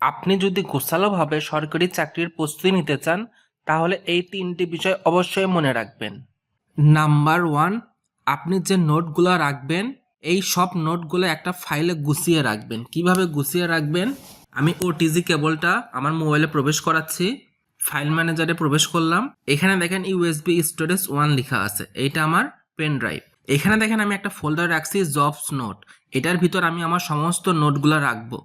আপনি যদি গোছালোভাবে সরকারি চাকরির প্রস্তুতি নিতে চান তাহলে এই তিনটি বিষয় অবশ্যই মনে রাখবেন। নাম্বার ওয়ান, আপনি যে নোটগুলো রাখবেন এই সব নোটগুলো একটা ফাইলে গুছিয়ে রাখবেন। কিভাবে গুছিয়ে রাখবেন? আমি ওটিজি কেবলটা আমার মোবাইলে প্রবেশ করাচ্ছি, ফাইল ম্যানেজারে প্রবেশ করলাম। এখানে দেখেন ইউএসবি স্টোরেজ 1 লেখা আছে, এইটা আমার পেন ড্রাইভ। এখানে দেখেন আমি একটা ফোল্ডার রাখছি জবস নোট, এটার ভিতর আমি আমার সমস্ত নোটগুলো রাখবো।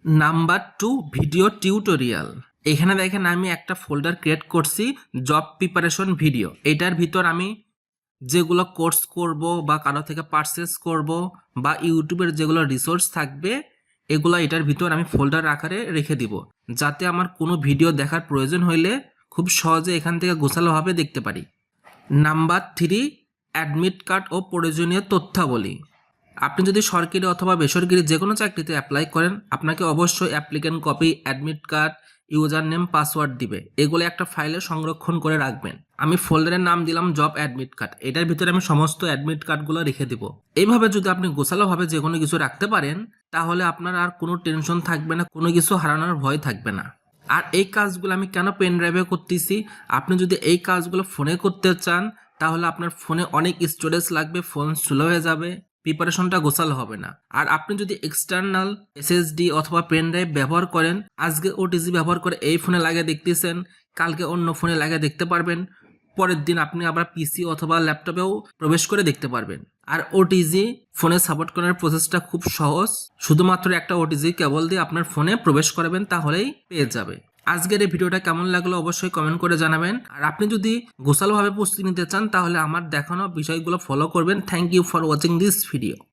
Number two, video tutorial. এখানে দেখেন আমি একটা ফোল্ডার ক্রিয়েট করছি জব প্রিপারেশন ভিডিও, এটার ভিতর আমি যেগুলো কোর্স করব বা কারো থেকে পারচেস করব বা ইউটিউবের যেগুলো রিসোর্স থাকবে এগুলো এটার ভিতর আমি ফোল্ডার আকারে রেখে দিব, যাতে আমার কোনো ভিডিও দেখার প্রয়োজন হইলে খুব সহজে এখান থেকে গোছালোভাবে দেখতে পারি। নাম্বার থ্রি, অ্যাডমিট কার্ড ও প্রয়োজনীয় তথ্যাবলী। আপনি যদি সরকারি অথবা বেসরকারি যে কোনো চাকরিতে অ্যাপ্লাই করেন আপনাকে অবশ্যই applicant copy, admit card, user name, password দিবে, এগুলো একটা ফাইলে সংরক্ষণ করে রাখবেন। আমি ফোল্ডারের নাম দিলাম জব অ্যাডমিট কার্ড, এটার ভিতরে আমি সমস্ত অ্যাডমিট কার্ডগুলো রেখে দিব। এইভাবে যদি আপনি গোছালোভাবে যে কোনো কিছু রাখতে পারেন তাহলে আপনার আর কোনো টেনশন থাকবে না, কোনো কিছু হারানোর ভয় থাকবে না। আর এই কাজগুলো আমি কেন পেন ড্রাইভে করতেছি, আপনি যদি এই কাজগুলো ফোনে করতে চান তাহলে আপনার ফোনে অনেক স্টোরেজ লাগবে, ফোন স্লো হয়ে যাবে, প্রিপারেশনটা গোছালো হবে না। আর আপনি যদি এক্সটার্নাল এসএসডি অথবা পেন ড্রাইভ ব্যবহার করেন, আজকে ওটিজি ব্যবহার করে এই ফোনে লাগিয়ে দেখতেছেন, কালকে অন্য ফোনে লাগিয়ে দেখতে পারবেন, পরের দিন আপনি আবার পিসি অথবা ল্যাপটপেও প্রবেশ করে দেখতে পারবেন। আর ওটিজি ফোনে সাপোর্ট করার প্রসেসটা খুব সহজ, শুধুমাত্র একটা ওটিজি কেবল দিয়ে আপনার ফোনে প্রবেশ করাবেন তাহলেই পেয়ে যাবে। আজকের এই ভিডিওটা কেমন লাগলো অবশ্যই কমেন্ট করে জানাবেন। আর আপনি যদি গোছালোভাবে প্রস্তুতি নিতে চান তাহলে আমার দেখানো বিষয়গুলো ফলো করবেন। Thank you for watching this video.